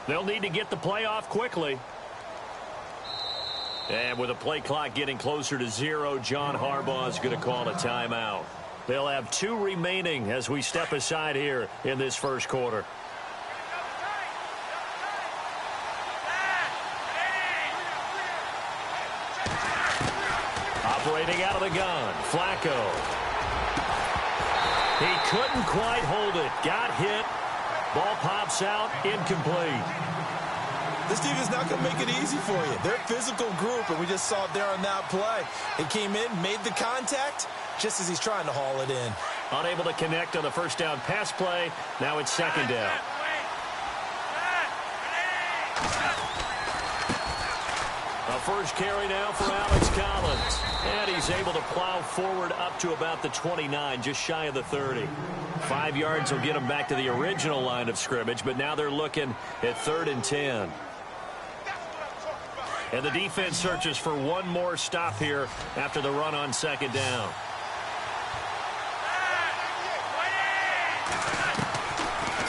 They'll need to get the play off quickly. And with the play clock getting closer to 0, John Harbaugh is going to call a timeout. They'll have 2 remaining as we step aside here in this first quarter. Operating out of the gun, Flacco. He couldn't quite hold it. Got hit. Ball pops out, incomplete. This defense is not going to make it easy for you. They're a physical group, and we just saw it there on that play. He came in, made the contact, just as he's trying to haul it in. Unable to connect on the first down pass play. Now it's second down. A first carry now for Alex Collins. And he's able to plow forward up to about the 29, just shy of the 30. 5 yards will get him back to the original line of scrimmage, but now they're looking at 3rd and 10. And the defense searches for one more stop here after the run on second down.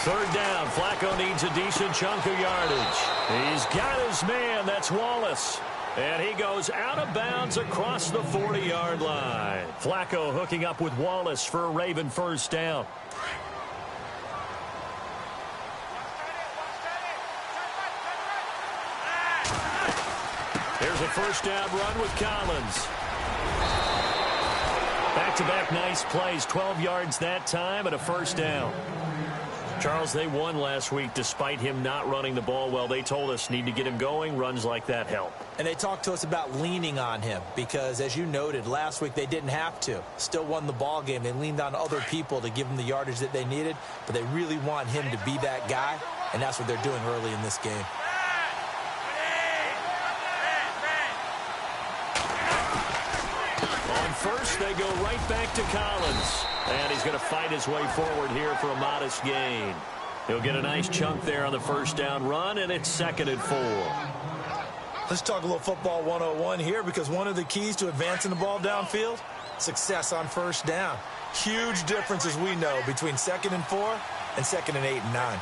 Third down, Flacco needs a decent chunk of yardage. He's got his man, that's Wallace. And he goes out of bounds across the 40-yard line. Flacco hooking up with Wallace for a Raven first down. Here's a first down run with Collins. Back-to-back nice plays, 12 yards that time and a first down. Charles, they won last week despite him not running the ball well. They told us need to get him going. Runs like that help. And they talked to us about leaning on him because, as you noted, last week they didn't have to. Still won the ball game. They leaned on other people to give them the yardage that they needed, but they really want him to be that guy, and that's what they're doing early in this game. On first, they go right back to Collins. And he's going to fight his way forward here for a modest gain. He'll get a nice chunk there on the first down run, and it's 2nd and 4. Let's talk a little football 101 here, because one of the keys to advancing the ball downfield, success on first down. Huge difference, as we know, between 2nd and 4 and 2nd and 8 and 9.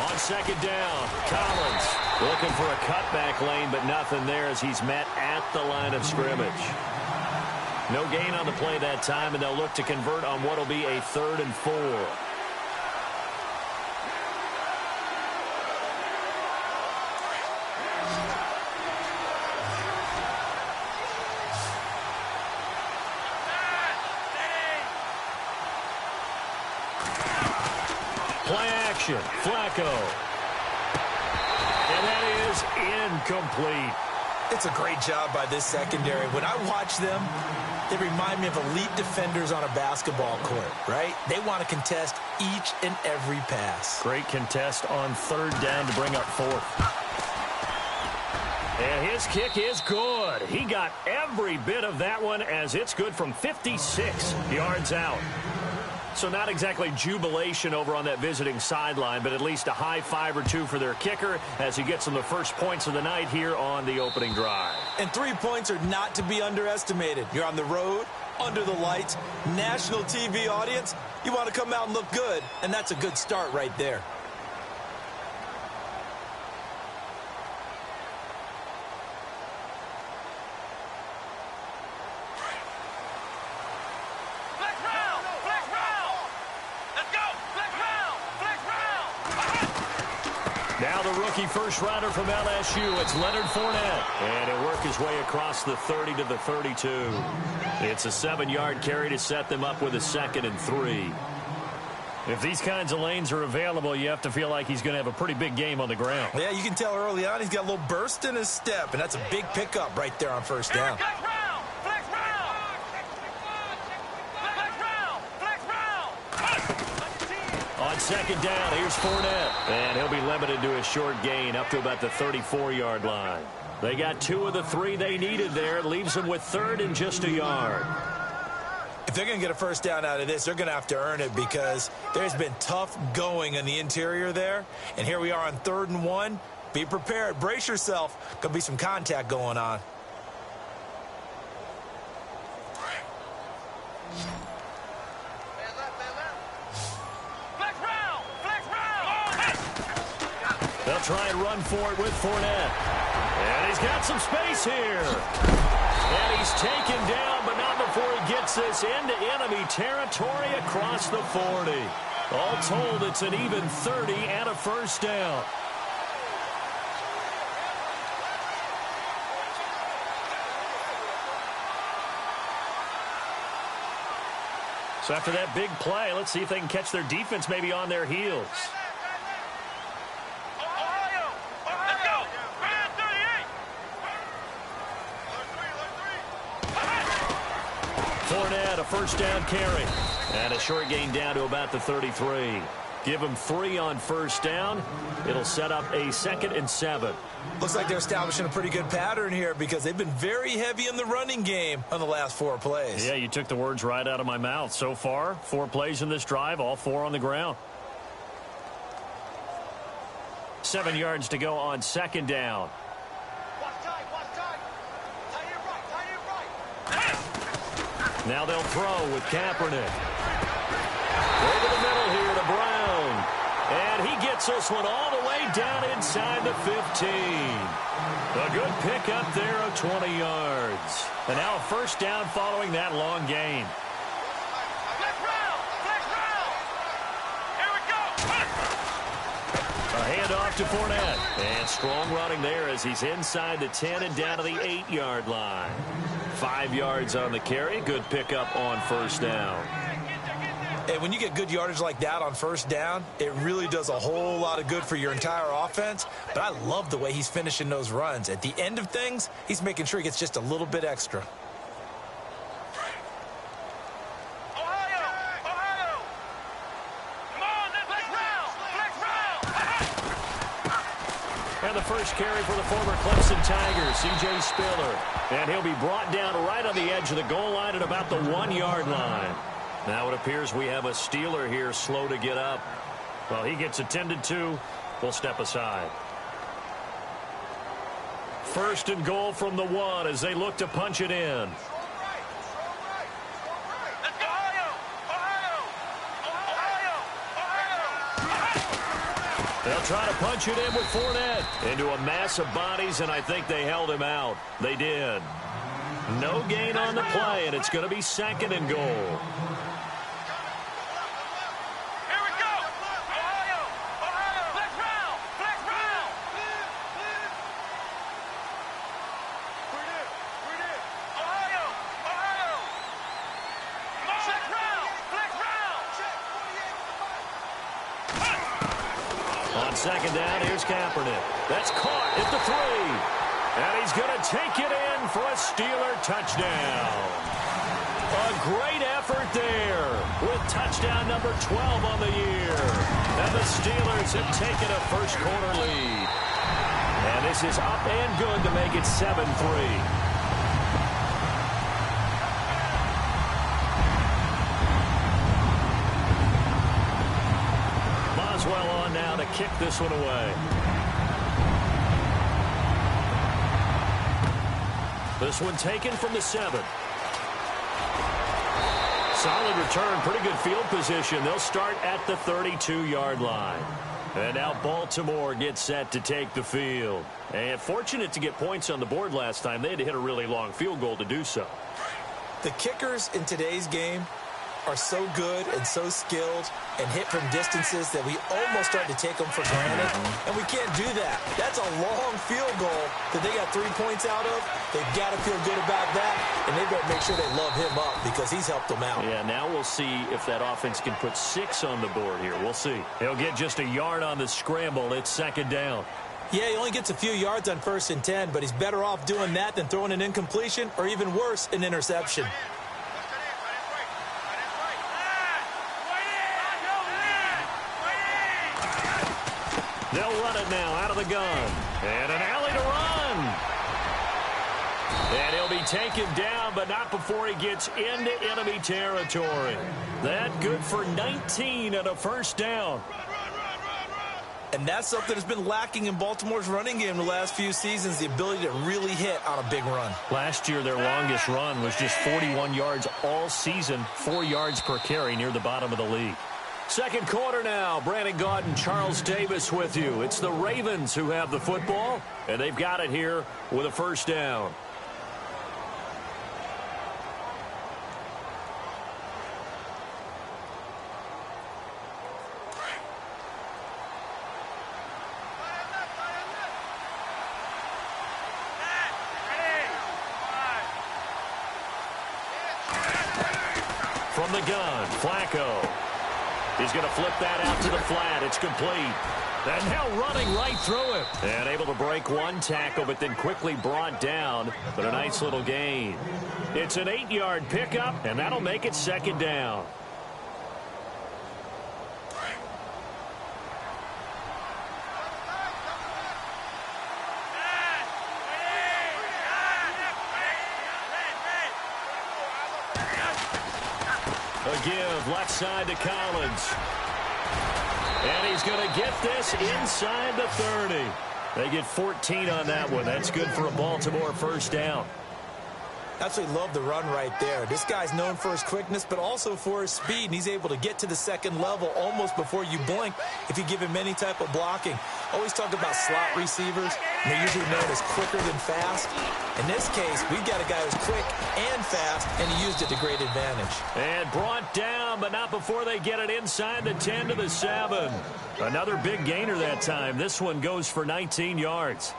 On second down, Collins looking for a cutback lane, but nothing there as he's met at the line of scrimmage. No gain on the play that time, and they'll look to convert on what will be a 3rd and 4. Play action, Flacco. And that is incomplete. It's a great job by this secondary. When I watch them, they remind me of elite defenders on a basketball court, right? They want to contest each and every pass. Great contest on 3rd down to bring up 4th. And his kick is good. He got every bit of that one as it's good from 56 yards out. So not exactly jubilation over on that visiting sideline, but at least a high 5 or 2 for their kicker as he gets them the first points of the night here on the opening drive. And 3 points are not to be underestimated. You're on the road, under the lights, national TV audience. You want to come out and look good, and that's a good start right there. Now the rookie first rounder from LSU, it's Leonard Fournette. And he'll work his way across the 30 to the 32. It's a 7-yard carry to set them up with a 2nd and 3. If these kinds of lanes are available, you have to feel like he's going to have a pretty big game on the ground. Yeah, you can tell early on he's got a little burst in his step, and that's a big pickup right there on first down. On second down, here's Fournette. And he'll be limited to a short gain up to about the 34-yard line. They got 2 of the 3 they needed there. Leaves them with 3rd and just a yard. If they're going to get a first down out of this, they're going to have to earn it because there's been tough going in the interior there. And here we are on 3rd and 1. Be prepared. Brace yourself. Going to be some contact going on. They'll try and run for it with Fournette. And he's got some space here. And he's taken down, but not before he gets this into enemy territory across the 40. All told, it's an even 30 and a first down. So after that big play, let's see if they can catch their defense maybe on their heels. Fournette, a first down carry. And a short gain down to about the 33. Give them 3 on first down. It'll set up a 2nd and 7. Looks like they're establishing a pretty good pattern here because they've been very heavy in the running game on the last 4 plays. Yeah, you took the words right out of my mouth. So far, 4 plays in this drive, all 4 on the ground. 7 yards to go on 2nd down. Now they'll throw with Kaepernick. Over the middle here to Brown. And he gets this one all the way down inside the 15. A good pickup there of 20 yards. And now a first down following that long gain. A handoff to Fournette. And strong running there as he's inside the 10 and down to the 8-yard line. 5 yards on the carry. Good pickup on first down. And when you get good yardage like that on first down, it really does a whole lot of good for your entire offense. But I love the way he's finishing those runs. At the end of things, he's making sure he gets just a little bit extra. And the first carry for the former Clemson Tigers, C.J. Spiller. And he'll be brought down right on the edge of the goal line at about the 1-yard line. Now it appears we have a Steeler here slow to get up. Well, he gets attended to. We'll step aside. 1st and goal from the 1 as they look to punch it in. They'll try to punch it in with Fournette into a mass of bodies, and I think they held him out. They did. No gain on the play, and it's going to be 2nd and goal. On 2nd down, here's Kaepernick. That's caught at the 3. And he's going to take it in for a Steeler touchdown. A great effort there with touchdown number 12 on the year. And the Steelers have taken a first quarter lead. And this is up and good to make it 7-3. Boswell on now to kick this one away. This one taken from the 7. Solid return, pretty good field position. They'll start at the 32-yard line. And now Baltimore gets set to take the field. And fortunate to get points on the board last time. They had to hit a really long field goal to do so. The kickers in today's game are so good and so skilled and hit from distances that we almost start to take them for granted. And we can't do that. That's a long field goal that they got 3 points out of. They've got to feel good about that, and they better make sure they love him up because he's helped them out. Yeah, now we'll see if that offense can put 6 on the board here. We'll see. He'll get just a yard on the scramble. It's 2nd down. Yeah, he only gets a few yards on 1st and 10, but he's better off doing that than throwing an incompletion or even worse, an interception. They'll run it now out of the gun. And an alley to run. And he'll be taken down, but not before he gets into enemy territory. That good for 19 and a first down. And that's something that's been lacking in Baltimore's running game the last few seasons, the ability to really hit on a big run. Last year, their longest run was just 41 yards all season, 4 yards per carry near the bottom of the league. Second quarter now. Brandon Gaudin and Charles Davis with you. It's the Ravens who have the football, and they've got it here with a first down. From the gun, Flacco. He's going to flip that out to the flat. It's complete. And now running right through him. And able to break one tackle, but then quickly brought down. But a nice little gain. It's an 8-yard pickup, and that'll make it second down. A give left side to Collins. And he's going to get this inside the 30. They get 14 on that one. That's good for a Baltimore first down. Absolutely love the run right there. This guy's known for his quickness, but also for his speed, and he's able to get to the second level almost before you blink if you give him any type of blocking. Always talk about slot receivers, and they're usually known as quicker than fast. In this case, we've got a guy who's quick and fast, and he used it to great advantage. And brought down, but not before they get it inside the 10 to the 7. Another big gainer that time. This one goes for 19 yards.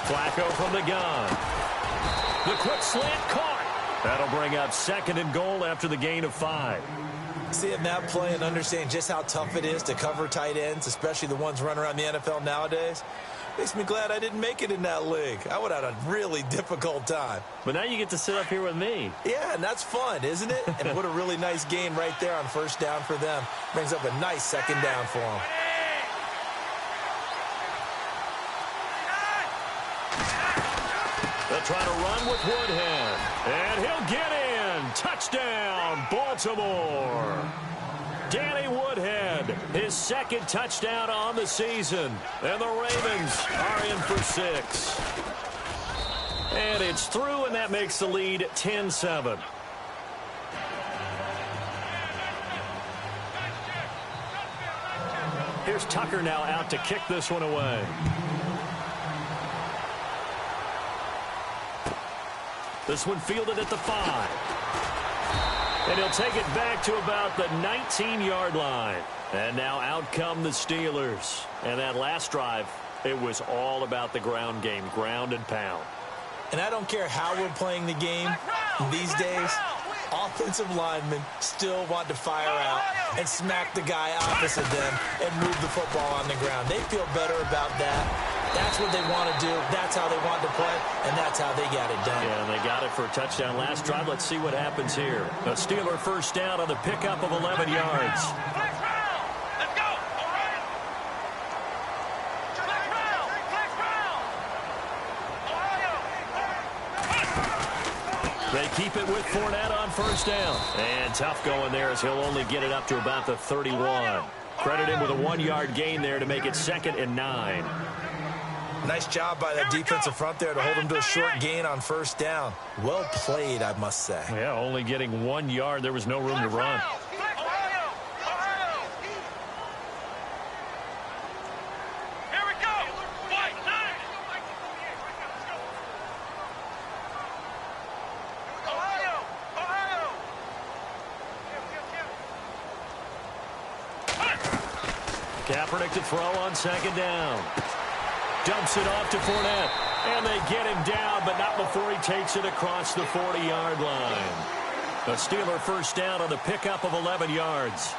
Flacco from the gun. The quick slant caught. That'll bring up second and goal after the gain of 5. Seeing that play and understanding just how tough it is to cover tight ends, especially the ones running around the NFL nowadays, makes me glad I didn't make it in that league. I would have had a really difficult time. But now you get to sit up here with me. Yeah, and that's fun, isn't it? And what a really nice game right there on first down for them. Brings up a nice second down for them. They'll try to run with Woodhead. And he'll get in. Touchdown, Baltimore. Danny Woodhead, his second touchdown on the season. And the Ravens are in for 6. And it's through, and that makes the lead 10-7. Here's Tucker now out to kick this one away. This one fielded at the 5. And he'll take it back to about the 19-yard line. And now out come the Steelers. And that last drive, it was all about the ground game, ground and pound. And I don't care how we're playing the game these days, offensive linemen still want to fire out and smack the guy opposite them and move the football on the ground. They feel better about that. That's what they want to do. That's how they want to play, and that's how they got it done. Yeah, and they got it for a touchdown last drive. Let's see what happens here. A Steeler first down on the pickup of 11 yards. They keep it with Fournette on first down. And tough going there as he'll only get it up to about the 31. Credit him with a 1-yard gain there to make it 2nd and 9. Nice job by that defensive front there to hold him to a short gain on first down. Well played, I must say. Yeah, only getting 1 yard. There was no room to run. Kaepernick to throw on second down. Dumps it off to Fournette. And they get him down, but not before he takes it across the 40-yard line. A Steeler first down on the pickup of 11 yards.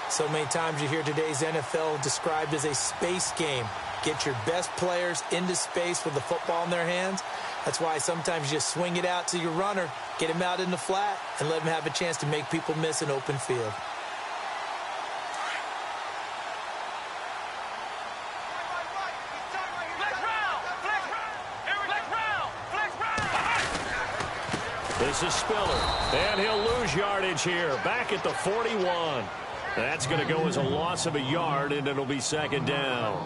So many times you hear today's NFL described as a space game. Get your best players into space with the football in their hands. That's why sometimes you just swing it out to your runner, get him out in the flat, and let him have a chance to make people miss an open field. This is Spiller. And he'll lose yardage here. Back at the 41. That's going to go as a loss of a yard, and it'll be second down.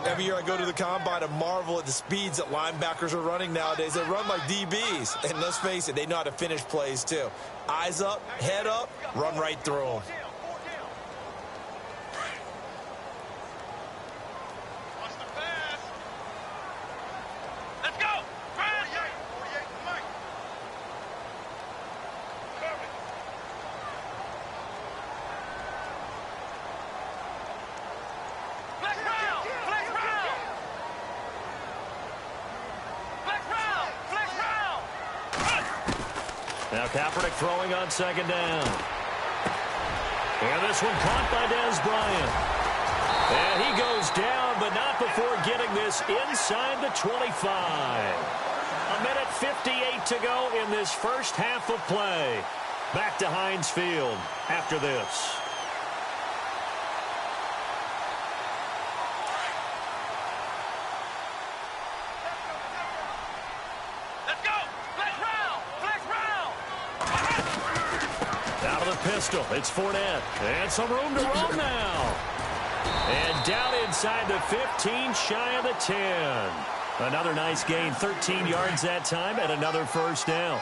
Every year I go to the combine and marvel at the speeds that linebackers are running nowadays. They run like DBs. And let's face it, they know how to finish plays too. Eyes up, head up, run right through them. Now Kaepernick throwing on second down. And this one caught by Dez Bryant. And he goes down, but not before getting this inside the 25. A minute 58 to go in this first half of play. Back to Heinz Field after this. Pistol. It's Fournette. And some room to roam now. And down inside the 15, shy of the 10. Another nice gain. 13 yards that time and another first down.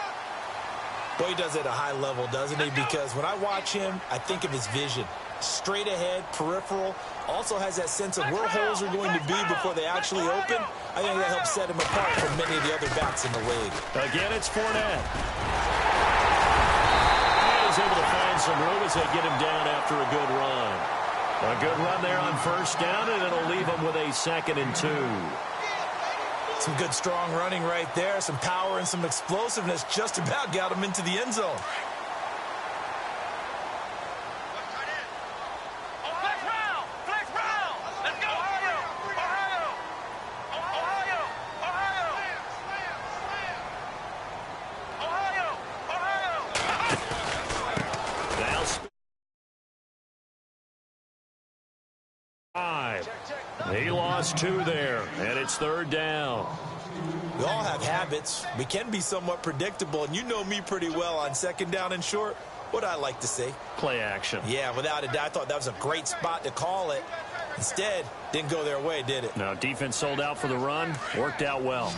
Boy, he does it at a high level, doesn't he? Because when I watch him, I think of his vision. Straight ahead, peripheral. Also has that sense of where holes are going to be before they actually open. I think that helps set him apart from many of the other backs in the league. Again, it's Fournette. Able to find some room as they get him down after a good run. A good run there on first down, and it'll leave him with a 2nd and 2. Some good strong running right there. Some power and some explosiveness just about got him into the end zone. He lost 2 there, and it's 3rd down. We all have habits. We can be somewhat predictable, and you know me pretty well on 2nd down and short. What I like to see? Play action. Yeah, without a doubt. I thought that was a great spot to call it. Instead, didn't go their way, did it? No, defense sold out for the run. Worked out well.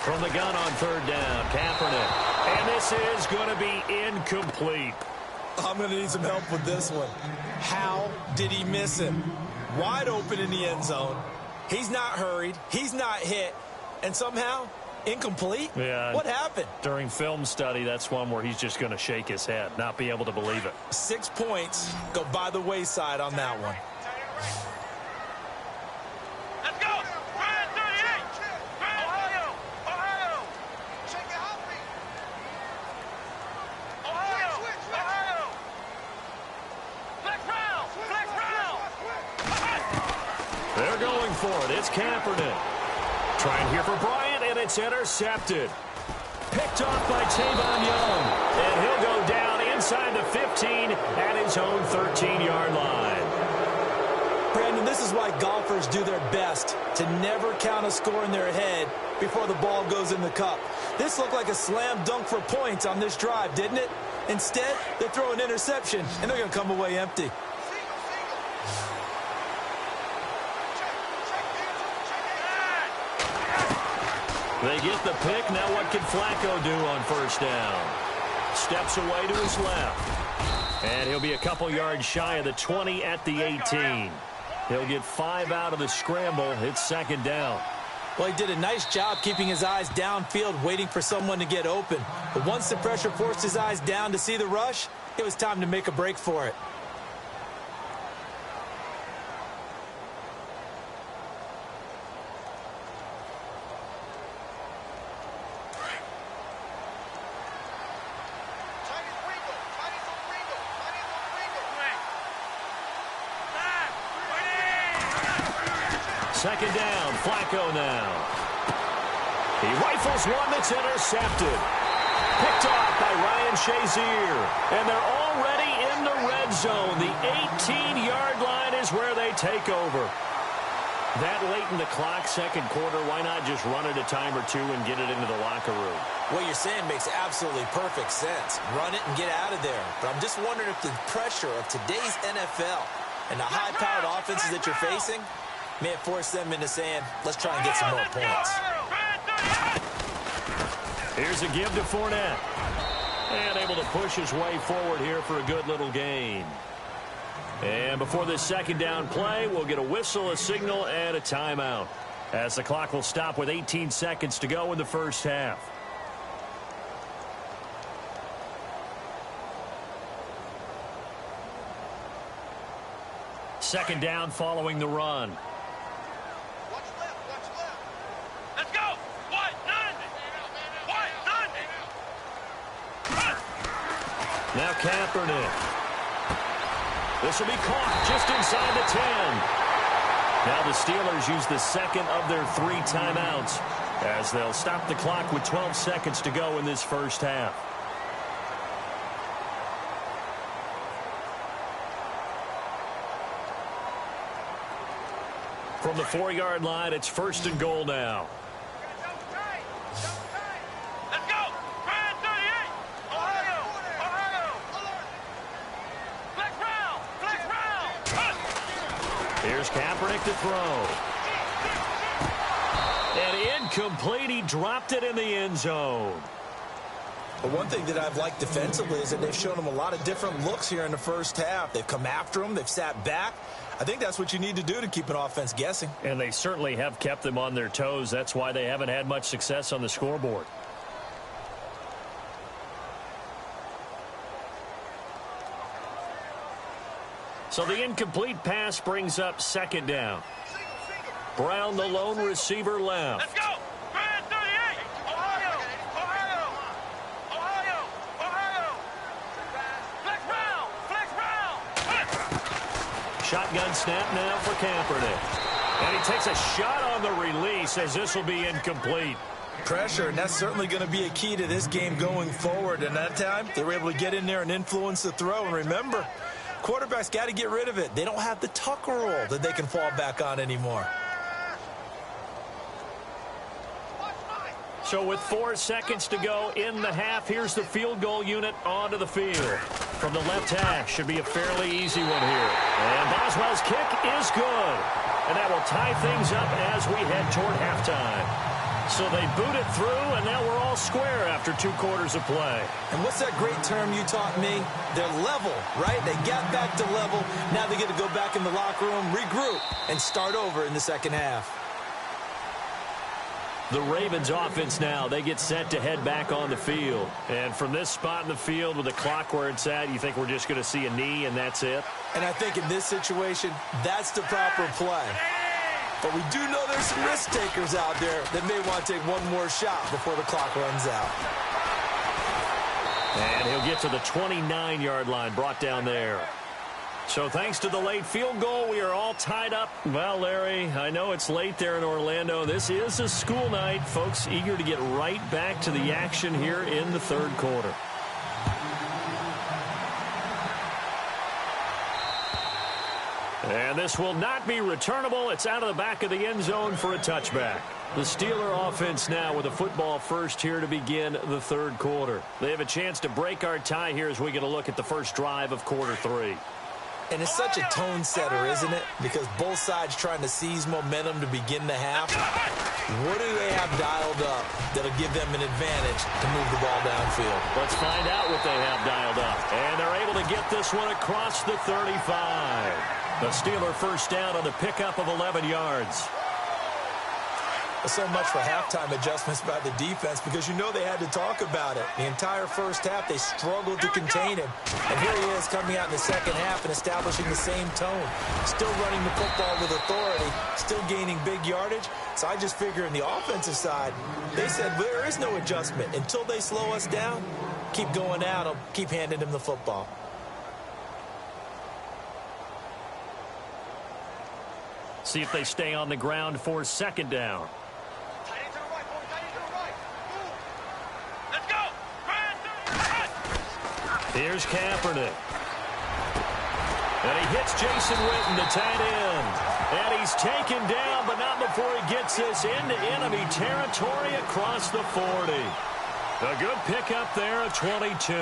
From the gun on 3rd down, Kaepernick. And this is going to be incomplete. I'm going to need some help with this one. How did he miss him? Wide open in the end zone. He's not hurried. He's not hit. And somehow, incomplete? Yeah. What happened? During film study, that's one where he's just going to shake his head, not be able to believe it. 6 points go by the wayside on that one. They're going for it. It's Kaepernick. Trying here for Bryant, and it's intercepted. Picked off by Tavon Young. And he'll go down inside the 15 at his own 13-yard line. Brandon, this is why golfers do their best to never count a score in their head before the ball goes in the cup. This looked like a slam dunk for points on this drive, didn't it? Instead, they throw an interception, and they're going to come away empty. They get the pick. Now what can Flacco do on first down? Steps away to his left. And he'll be a couple yards shy of the 20 at the 18. He'll get 5 out of the scramble. It's 2nd down. Well, he did a nice job keeping his eyes downfield, waiting for someone to get open. But once the pressure forced his eyes down to see the rush, it was time to make a break for it. Second down, Flacco now. He rifles one that's intercepted. Picked off by Ryan Shazier. And they're already in the red zone. The 18-yard line is where they take over. That late in the clock, second quarter, why not just run it a time or two and get it into the locker room? What you're saying makes absolutely perfect sense. Run it and get out of there. But I'm just wondering if the pressure of today's NFL and the high-powered offenses that you're facing may have forced them into saying, let's try and get some more points. Here's a give to Fournette. And able to push his way forward here for a good little gain. And before this second down play, we'll get a whistle, a signal, and a timeout, as the clock will stop with 18 seconds to go in the first half. Second down following the run. Watch left. Let's go. What? None. Now Kaepernick. This will be caught just inside the 10. Now the Steelers use the second of their 3 timeouts as they'll stop the clock with 12 seconds to go in this first half. From the 4-yard line, it's 1st and goal now. Let's go. Brand 38. Ohio. Flex round. Here's Kaepernick to throw. And incomplete. He dropped it in the end zone. But one thing that I've liked defensively is that they've shown them a lot of different looks here in the first half. They've come after them. They've sat back. I think that's what you need to do to keep an offense guessing. And they certainly have kept them on their toes. That's why they haven't had much success on the scoreboard. So the incomplete pass brings up second down. Brown, the lone receiver, left. Let's go. Brand 38. Ohio. Flex round. Shotgun snap now for Kaepernick. And he takes a shot on the release as this will be incomplete. Pressure, and that's certainly going to be a key to this game going forward. And that time, they were able to get in there and influence the throw. And remember, quarterbacks got to get rid of it. They don't have the Tucker roll that they can fall back on anymore. So with 4 seconds to go in the half, here's the field goal unit onto the field. From the left hash, should be a fairly easy one here. And Boswell's kick is good. And that will tie things up as we head toward halftime. So they boot it through, and now we're all square after 2 quarters of play. And what's that great term you taught me? They're level, right? They got back to level. Now they get to go back in the locker room, regroup, and start over in the second half. The Ravens offense now, they get set to head back on the field. And from this spot in the field with the clock where it's at, you think we're just going to see a knee and that's it? And I think in this situation, that's the proper play. But we do know there's some risk takers out there that may want to take one more shot before the clock runs out. And he'll get to the 29-yard line, brought down there. So thanks to the late field goal, we are all tied up. Well, Larry, I know it's late there in Orlando. This is a school night. Folks eager to get right back to the action here in the third quarter. And this will not be returnable. It's out of the back of the end zone for a touchback. The Steeler offense now with a football first here to begin the third quarter. They have a chance to break our tie here as we get a look at the first drive of quarter 3. And it's such a tone setter, isn't it? Because both sides trying to seize momentum to begin the half. What do they have dialed up that'll give them an advantage to move the ball downfield? Let's find out what they have dialed up. And they're able to get this one across the 35. The Steeler first down on the pickup of 11 yards. So much for halftime adjustments by the defense because you know they had to talk about it. The entire first half, they struggled to contain him. And here he is coming out in the second half and establishing the same tone. Still running the football with authority, still gaining big yardage. So I just figure in the offensive side, they said there is no adjustment. Until they slow us down, keep going at them, keep handing them the football. See if they stay on the ground for second down. Here's Kaepernick. And he hits Jason Witten, the tight end. And he's taken down, but not before he gets this into enemy territory across the 40. A good pickup there of 22.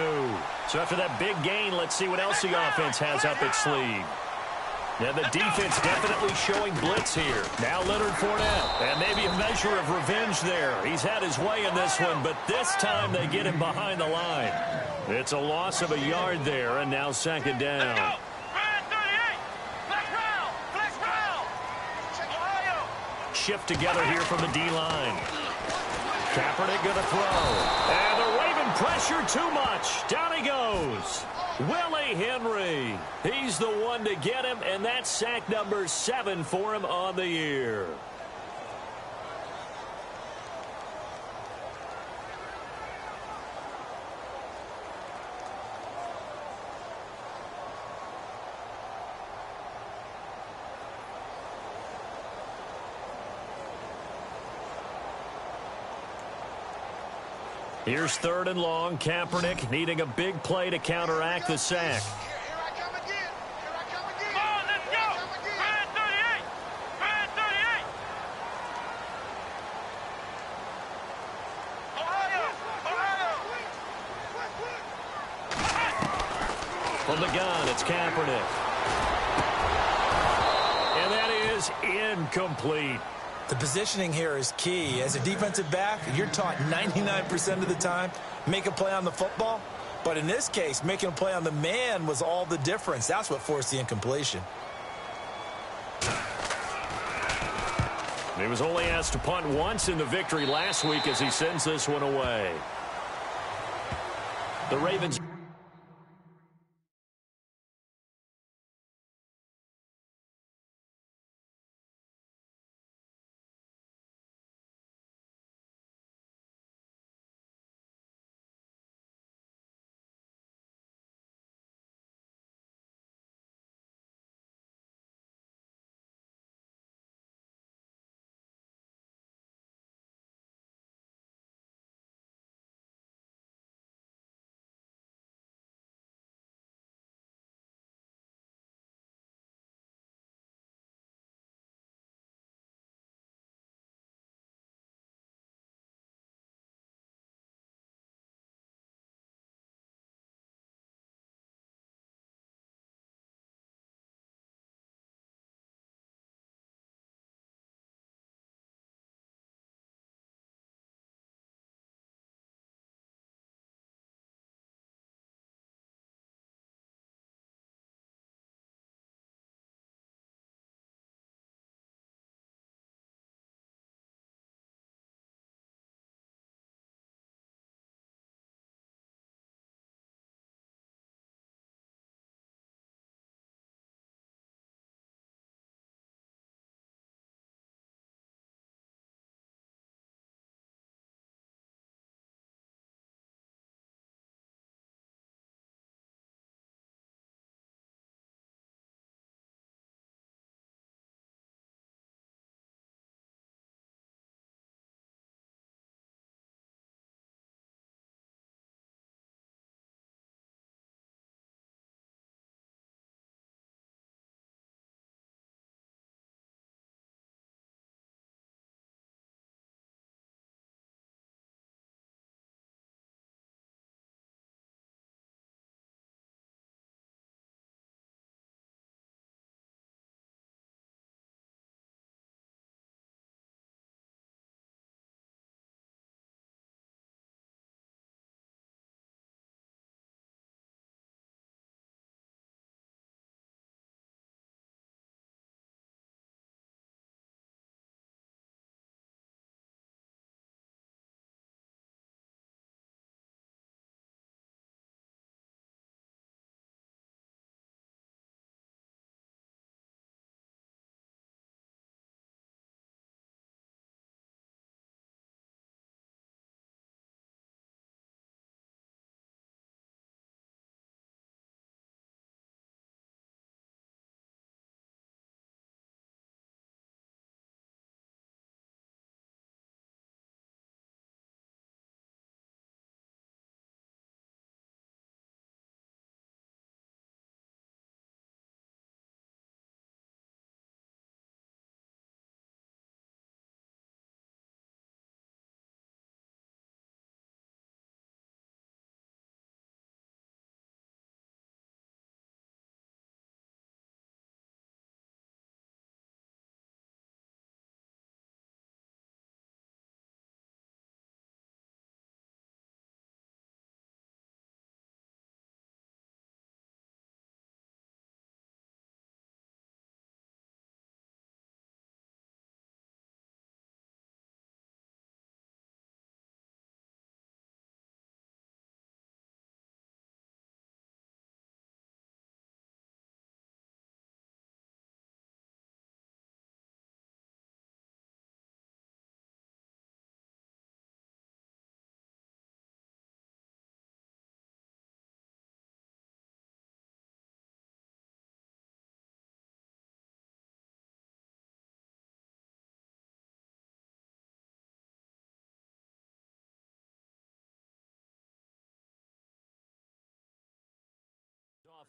So after that big gain, let's see what else the offense has up its sleeve. And the defense definitely showing blitz here. Now Leonard Fournette. And maybe a measure of revenge there. He's had his way in this one, but this time they get him behind the line. It's a loss of a yard there, and now second down. Shift together here from the D-line. Kaepernick going to throw. And the Raven pressure too much. Down he goes. Willie Henry. He's the one to get him, and that's sack number 7 for him on the year. Here's 3rd and long. Kaepernick needing a big play to counteract the sack. Here I come again. Come on, let's go. Man 38. Man 38. Ohio. From the gun, it's Kaepernick. And that is incomplete. The positioning here is key. As a defensive back, you're taught 99% of the time, make a play on the football. But in this case, making a play on the man was all the difference. That's what forced the incompletion. He was only asked to punt once in the victory last week as he sends this one away. The Ravens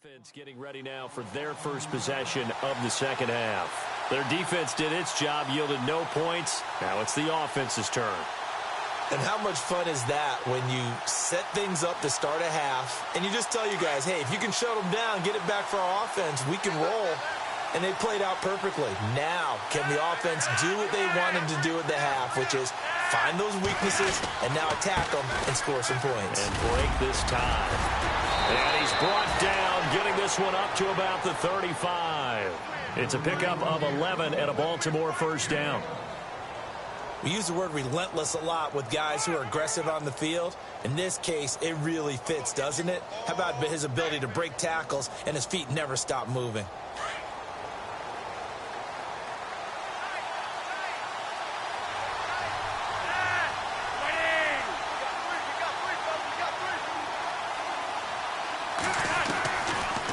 Offense getting ready now for their first possession of the second half. Their defense did its job, yielded no points. Now it's the offense's turn. And how much fun is that when you set things up to start a half and you just tell you guys, hey, if you can shut them down, get it back for our offense, we can roll. And they played out perfectly. Now, can the offense do what they wanted to do at the half, which is find those weaknesses and now attack them and score some points. And break this tie. And he's brought down, getting this one up to about the 35. It's a pickup of 11 and a Baltimore first down. We use the word relentless a lot with guys who are aggressive on the field. In this case, it really fits, doesn't it? How about his ability to break tackles and his feet never stop moving?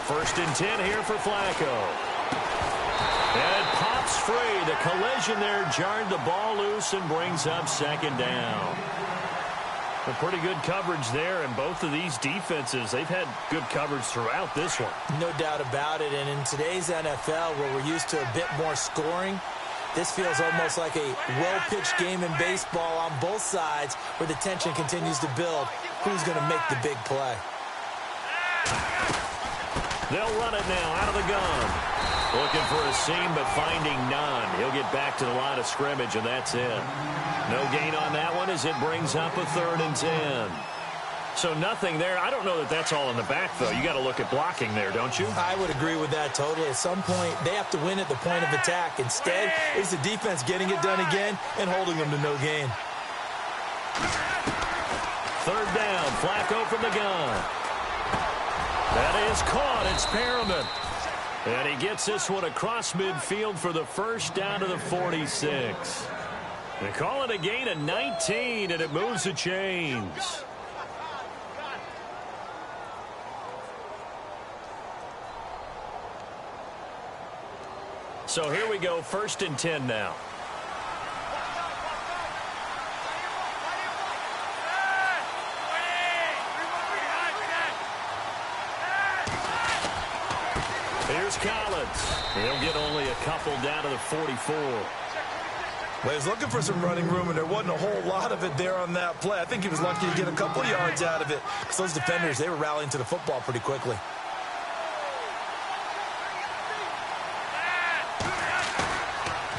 First and 10 here for Flacco. And it pops free. The collision there jarred the ball loose and brings up second down. A pretty good coverage there, and both of these defenses, they've had good coverage throughout this one. No doubt about it, and in today's NFL, where we're used to a bit more scoring, this feels almost like a well-pitched game in baseball on both sides where the tension continues to build. Who's going to make the big play? They'll run it now out of the gun. Looking for a seam, but finding none. He'll get back to the line of scrimmage, and that's it. No gain on that one as it brings up a 3rd and 10. So nothing there. I don't know that that's all in the back, though. You got to look at blocking there, don't you? I would agree with that totally. At some point, they have to win at the point of attack. Instead, it's the defense getting it done again and holding them to no gain. 3rd down. Flacco from the gun. That is caught. It's Perriman. And he gets this one across midfield for the first down to the 46. They call it a gain of 19, and it moves the chains. So here we go, 1st and 10 now. Here's Collins. He'll get only a couple down to the 44. Well, he was looking for some running room, and there wasn't a whole lot of it there on that play. I think he was lucky to get a couple of yards out of it, because those defenders, they were rallying to the football pretty quickly.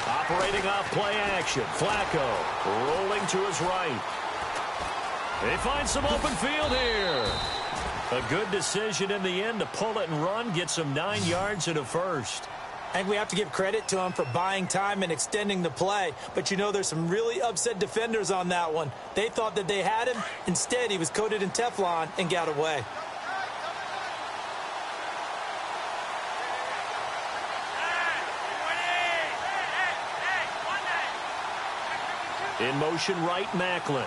Operating off play action. Flacco rolling to his right. They find some open field here. A good decision in the end to pull it and run, get some 9 yards and a first. I think we have to give credit to him for buying time and extending the play. But, you know, there's some really upset defenders on that one. They thought that they had him. Instead, he was coated in Teflon and got away. In motion right, Macklin.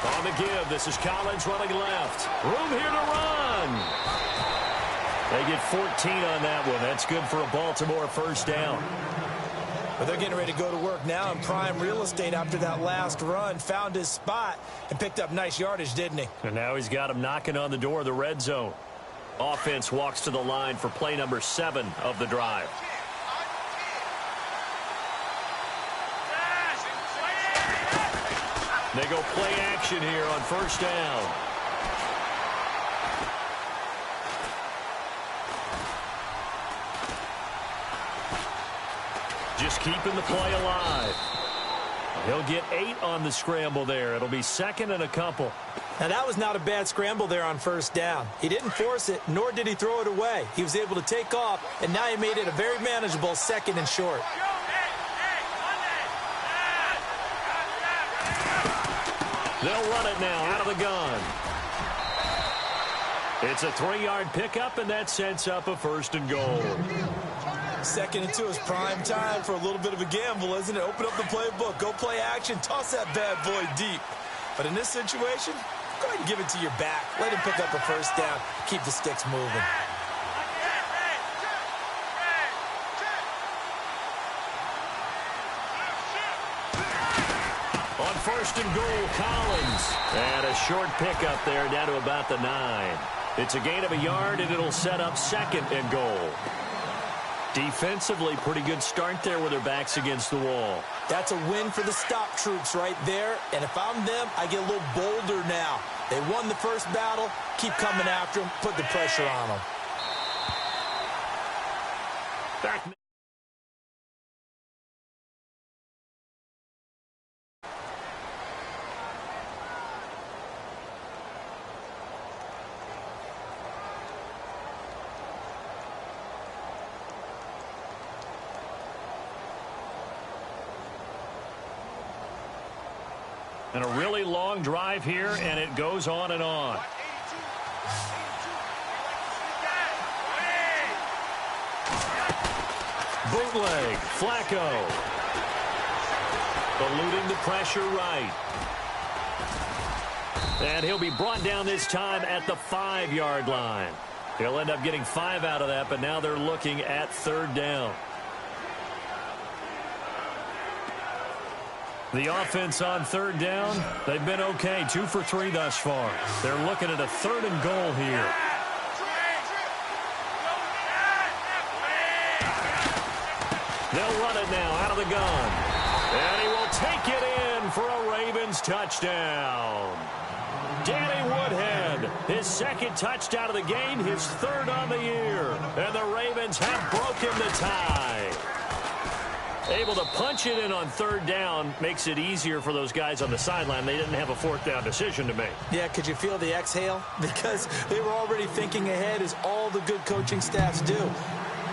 On the give, this is Collins running left. Room here to run. They get 14 on that one. That's good for a Baltimore first down. But they're getting ready to go to work now in prime real estate after that last run. Found his spot and picked up nice yardage, didn't he? And now he's got him knocking on the door of the red zone. Offense walks to the line for play number 7 of the drive. They go play action here on first down. Just keeping the play alive. He'll get 8 on the scramble there. It'll be 2nd and a couple. Now, that was not a bad scramble there on first down. He didn't force it, nor did he throw it away. He was able to take off, and now he made it a very manageable 2nd and short. They'll run it now out of the gun. It's a 3-yard pickup, and that sets up a 1st and goal. 2nd and 2 is prime time for a little bit of a gamble, isn't it? Open up the playbook, go play action, toss that bad boy deep. But in this situation, go ahead and give it to your back. Let him pick up a first down. Keep the sticks moving. On first and goal, Collins. And a short pickup there down to about the 9. It's a gain of a yard, and it'll set up second and goal. Defensively, pretty good start there with their backs against the wall. That's a win for the stop troops right there. And if I'm them, I get a little bolder now. They won the first battle. Keep coming after them. Put the pressure on them. Back. And a really long drive here, and it goes on and on. Bootleg, Flacco. Eluding the pressure right. And he'll be brought down this time at the 5-yard line. He'll end up getting 5 out of that, but now they're looking at third down. The offense on third down, they've been okay. 2 for 3 thus far. They're looking at a third and goal here. They'll run it now out of the gun. And he will take it in for a Ravens touchdown. Danny Woodhead, his second touchdown of the game, his third on the year. And the Ravens have broken the tie. Able to punch it in on third down makes it easier for those guys on the sideline. They didn't have a fourth down decision to make. Yeah, could you feel the exhale? Because they were already thinking ahead, as all the good coaching staffs do.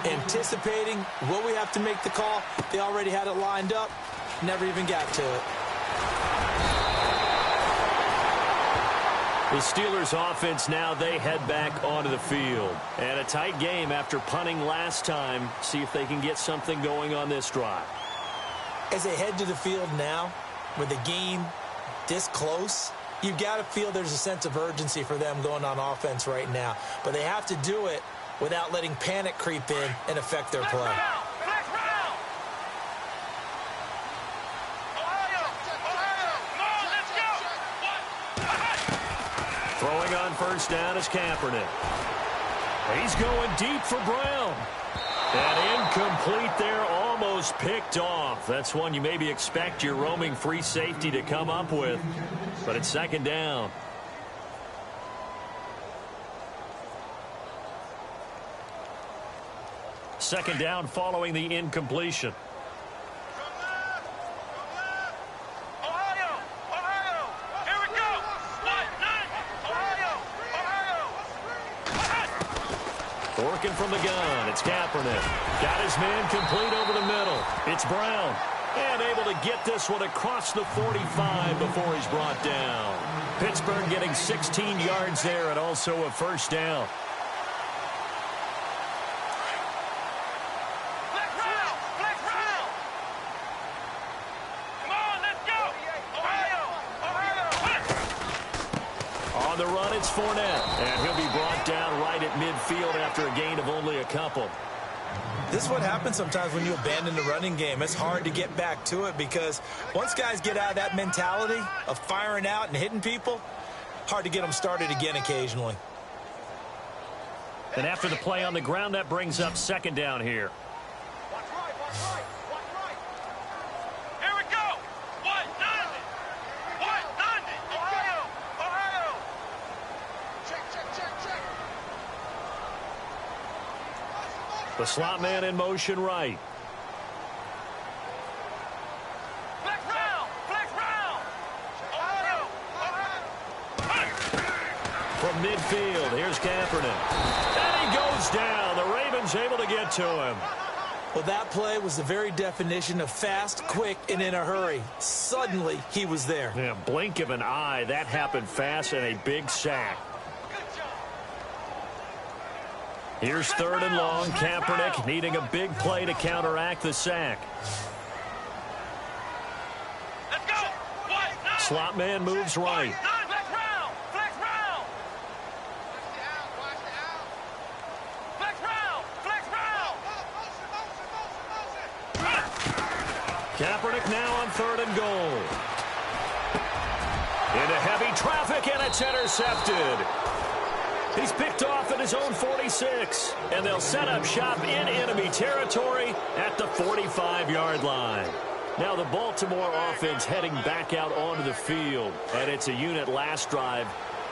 Anticipating, will we have to make the call? They already had it lined up. Never even got to it. The Steelers offense now, they head back onto the field. And a tight game after punting last time. See if they can get something going on this drive. As they head to the field now, with the game this close, you've got to feel there's a sense of urgency for them going on offense right now. But they have to do it without letting panic creep in and affect their play. Throwing on first down is Kaepernick. He's going deep for Brown. And incomplete there, almost picked off. That's one you maybe expect your roaming free safety to come up with. But it's second down. Second down following the incompletion. Working from the gun, it's Kaepernick. Got his man complete over the middle. It's Brown. And able to get this one across the 45 before he's brought down. Pittsburgh getting 16 yards there and also a first down. On the run, it's Fournette. And he'll be brought down right at midfield after a gain of only a couple. This is what happens sometimes when you abandon the running game. It's hard to get back to it because once guys get out of that mentality of firing out and hitting people, hard to get them started again occasionally. And after the play on the ground, that brings up second down here. The slot man in motion right. From midfield, here's Kaepernick. And he goes down. The Ravens able to get to him. Well, that play was the very definition of fast, quick, and in a hurry. Suddenly, he was there. Yeah, blink of an eye. That happened fast and a big sack. Here's third and long. Kaepernick needing a big play to counteract the sack. Let's go. Slot man moves right. Kaepernick now on third and goal. Into heavy traffic, and it's intercepted. He's picked off at his own 46, and they'll set up shop in enemy territory at the 45-yard line. Now the Baltimore offense heading back out onto the field, and it's a unit last drive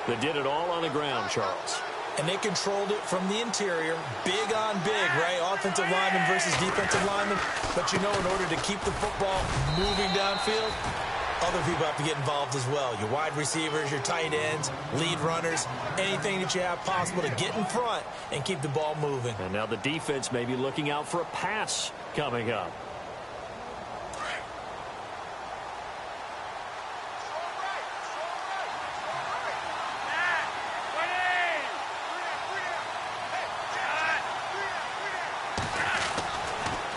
that did it all on the ground, Charles. And they controlled it from the interior, big on big, right? Offensive lineman versus defensive lineman. But you know, in order to keep the football moving downfield, other people have to get involved as well. Your wide receivers, your tight ends, lead runners, anything that you have possible to get in front and keep the ball moving. And now the defense may be looking out for a pass coming up.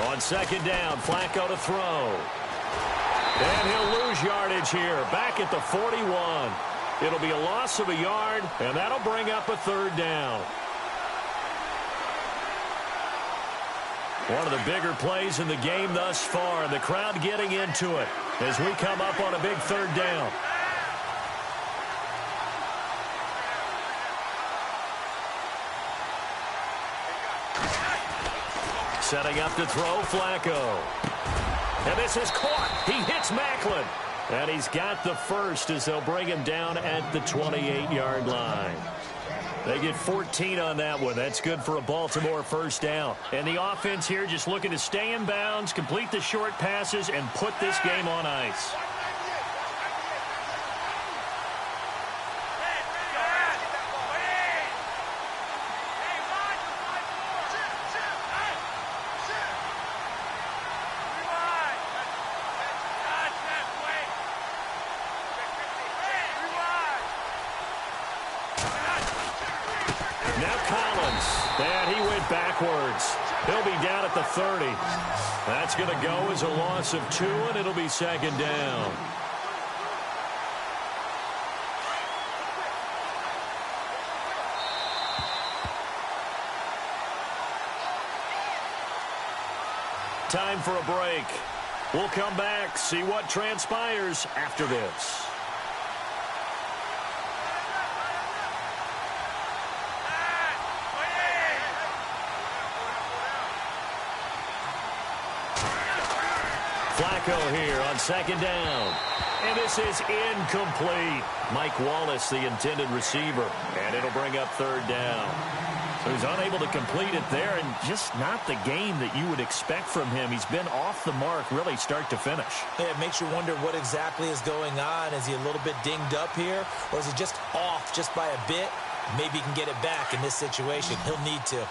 On second down, Flacco to throw. And he'll lose yardage here, back at the 41. It'll be a loss of a yard, and that'll bring up a third down. One of the bigger plays in the game thus far, and the crowd getting into it as we come up on a big third down. Setting up to throw, Flacco. And this is caught. He hits Macklin. And he's got the first as they'll bring him down at the 28-yard line. They get 14 on that one. That's good for a Baltimore first down. And the offense here just looking to stay in bounds, complete the short passes, and put this game on ice. Backwards. He'll be down at the 30. That's going to go as a loss of 2, and it'll be second down. Time for a break. We'll come back, see what transpires after this. Flacco here on second down. And this is incomplete. Mike Wallace, the intended receiver. And it'll bring up third down. So he's unable to complete it there, and just not the game that you would expect from him. He's been off the mark really start to finish. Yeah, it makes you wonder what exactly is going on. Is he a little bit dinged up here, or is he just off just by a bit? Maybe he can get it back in this situation. He'll need to.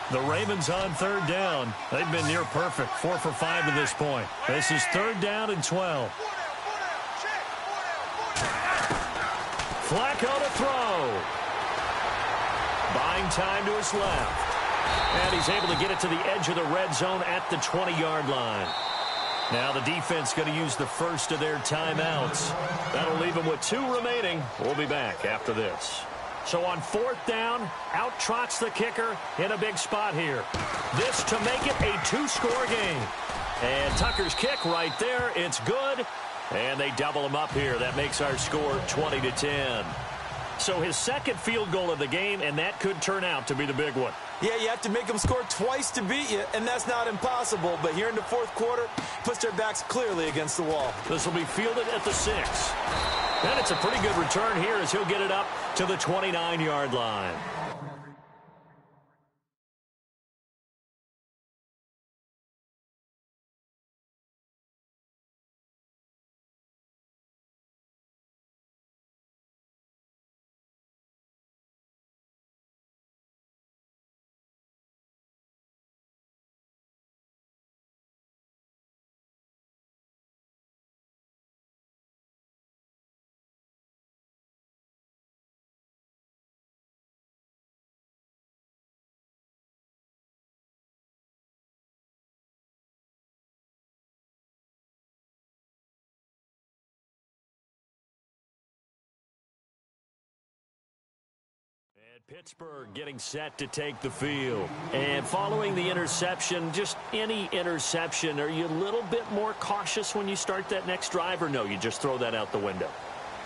The Ravens on third down. They've been near perfect, 4 for 5 to this point. This is third down and 12. Flacco to throw. Buying time to his left. And he's able to get it to the edge of the red zone at the 20-yard line. Now the defense going to use the first of their timeouts. That'll leave them with 2 remaining. We'll be back after this. So on fourth down, out trots the kicker in a big spot here. This to make it a 2-score game. And Tucker's kick right there. It's good. And they double him up here. That makes our score 20-10. So his second field goal of the game, and that could turn out to be the big one. Yeah, you have to make them score twice to beat you, and that's not impossible. But here in the fourth quarter, puts their backs clearly against the wall. This will be fielded at the 6. And it's a pretty good return here as he'll get it up to the 29-yard line. Pittsburgh getting set to take the field. And following the interception, just any interception, are you a little bit more cautious when you start that next drive, or no, you just throw that out the window?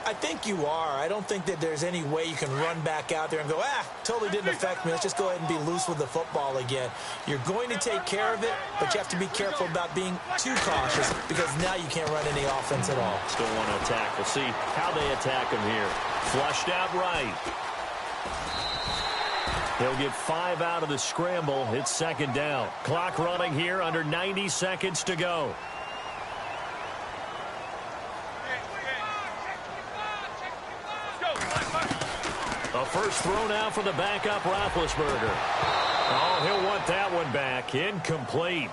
I think you are. I don't think that there's any way you can run back out there and go, totally didn't affect me. Let's just go ahead and be loose with the football again. You're going to take care of it, but you have to be careful about being too cautious because now you can't run any offense at all. Still want to attack. We'll see how they attack him here. Flushed out right. He'll get 5 out of the scramble. It's second down. Clock running here, under 90 seconds to go. A first throw now for the backup Roethlisberger. Oh, he'll want that one back. Incomplete.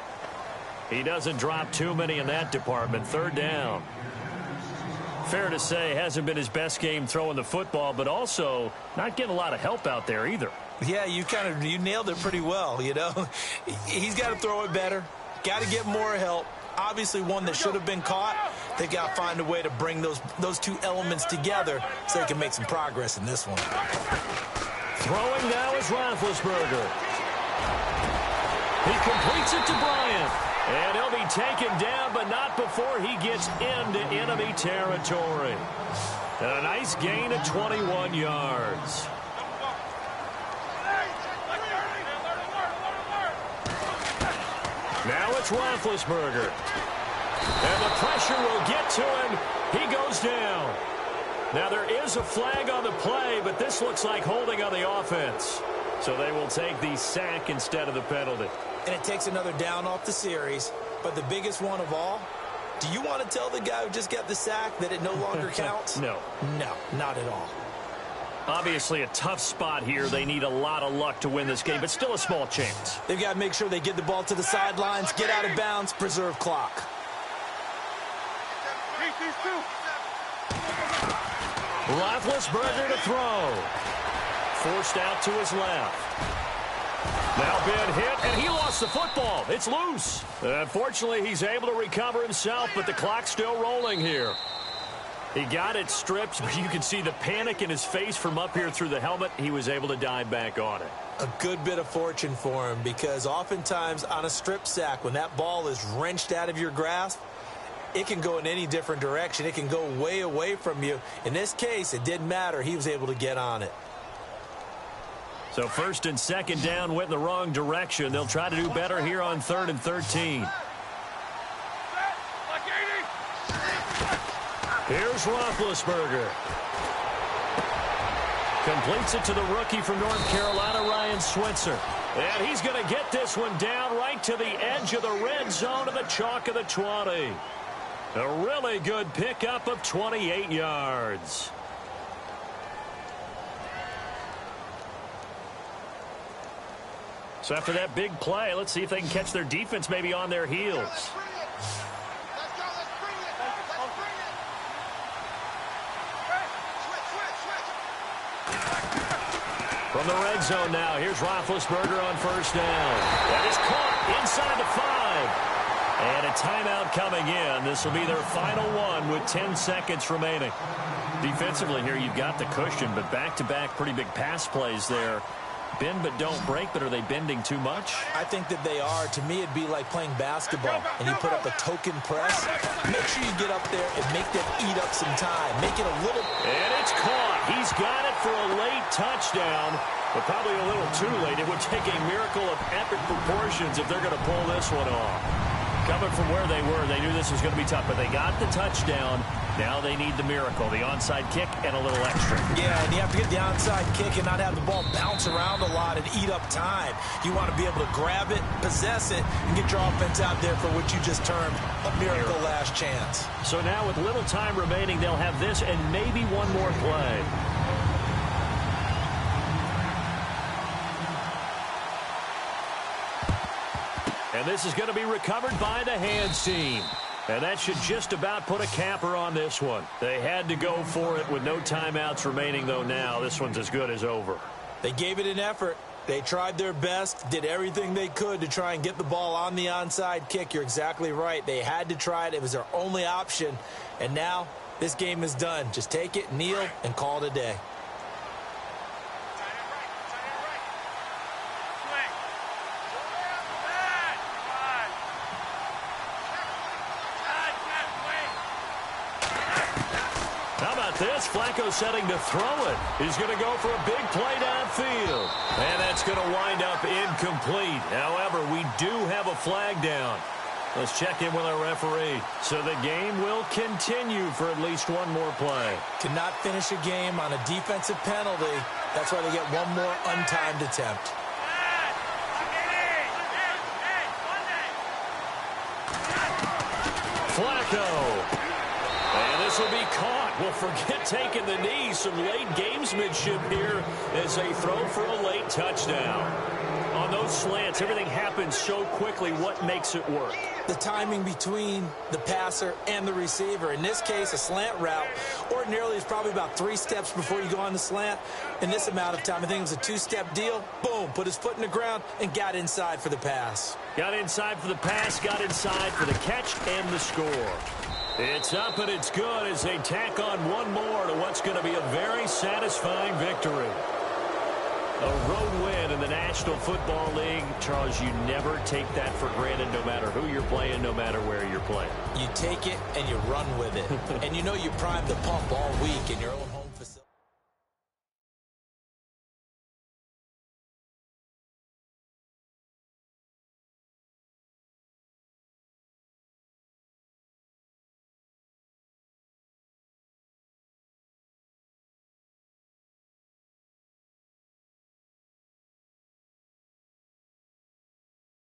He doesn't drop too many in that department. Third down. Fair to say, hasn't been his best game throwing the football, but also not getting a lot of help out there either. Yeah, you nailed it pretty well, you know. He's got to throw it better. Got to get more help. Obviously one that should have been caught. They got to find a way to bring those two elements together so they can make some progress in this one. Throwing now is Roethlisberger. He completes it to Bryant. And he'll be taken down, but not before he gets into enemy territory. And a nice gain of 21 yards. Now it's Roethlisberger. And the pressure will get to him. He goes down. Now there is a flag on the play, but this looks like holding on the offense. So they will take the sack instead of the penalty. And it takes another down off the series. But the biggest one of all, do you want to tell the guy who just got the sack that it no longer counts? No. No, not at all. Obviously a tough spot here. They need a lot of luck to win this game, but still a small chance. They've got to make sure they get the ball to the sidelines, get out of bounds, preserve clock. Roethlisberger to throw. Forced out to his left. Now been hit, and he lost the football. It's loose. Unfortunately, he's able to recover himself, but the clock's still rolling here. He got it stripped, but you can see the panic in his face from up here through the helmet. He was able to dive back on it. A good bit of fortune for him because oftentimes on a strip sack, when that ball is wrenched out of your grasp, it can go in any different direction. It can go way away from you. In this case, it didn't matter. He was able to get on it. So first and second down went in the wrong direction. They'll try to do better here on 3rd and 13. Here's Roethlisberger. Completes it to the rookie from North Carolina, Ryan Switzer. And he's going to get this one down right to the edge of the red zone of the chalk of the 20. A really good pickup of 28 yards. So after that big play, let's see if they can catch their defense maybe on their heels. From the red zone now, here's Roethlisberger on first down. That is caught inside the 5. And a timeout coming in. This will be their final one with 10 seconds remaining. Defensively here, you've got the cushion, but back-to-back pretty big pass plays there. Bend but don't break, but are they bending too much? I think that they are. To me, it'd be like playing basketball, and you put up a token press. Make sure you get up there and make them eat up some time. Make it a little... And it's caught. He's got it for a late touchdown, but probably a little too late. It would take a miracle of epic proportions if they're going to pull this one off. Coming from where they were, they knew this was going to be tough, but they got the touchdown. Now they need the miracle, the onside kick and a little extra. Yeah, and you have to get the onside kick and not have the ball bounce around a lot and eat up time. You want to be able to grab it, possess it, and get your offense out there for what you just termed a miracle last chance. So now with little time remaining, they'll have this and maybe one more play. And this is going to be recovered by the hands team. And that should just about put a capper on this one. They had to go for it with no timeouts remaining, though now. This one's as good as over. They gave it an effort. They tried their best, did everything they could to try and get the ball on the onside kick. You're exactly right. They had to try it. It was their only option. And now this game is done. Just take it, kneel, and call it a day. this. Flacco setting to throw it. He's going to go for a big play downfield. And that's going to wind up incomplete. However, we do have a flag down. Let's check in with our referee. So the game will continue for at least one more play. Cannot finish a game on a defensive penalty. That's why they get one more untimed attempt. Flacco. And this will be caught. Well, forget taking the knee. Some late gamesmanship here as they throw for a late touchdown. On those slants, everything happens so quickly. What makes it work? The timing between the passer and the receiver. In this case, a slant route ordinarily is probably about 3 steps before you go on the slant. In this amount of time, I think it was a 2-step deal. Boom, put his foot in the ground and got inside for the pass. Got inside for the pass, got inside for the catch and the score. It's up and it's good as they tack on one more to what's going to be a very satisfying victory. A road win in the National Football League. Charles, you never take that for granted no matter who you're playing, no matter where you're playing. You take it and you run with it. And you know you prime the pump all week in your own home.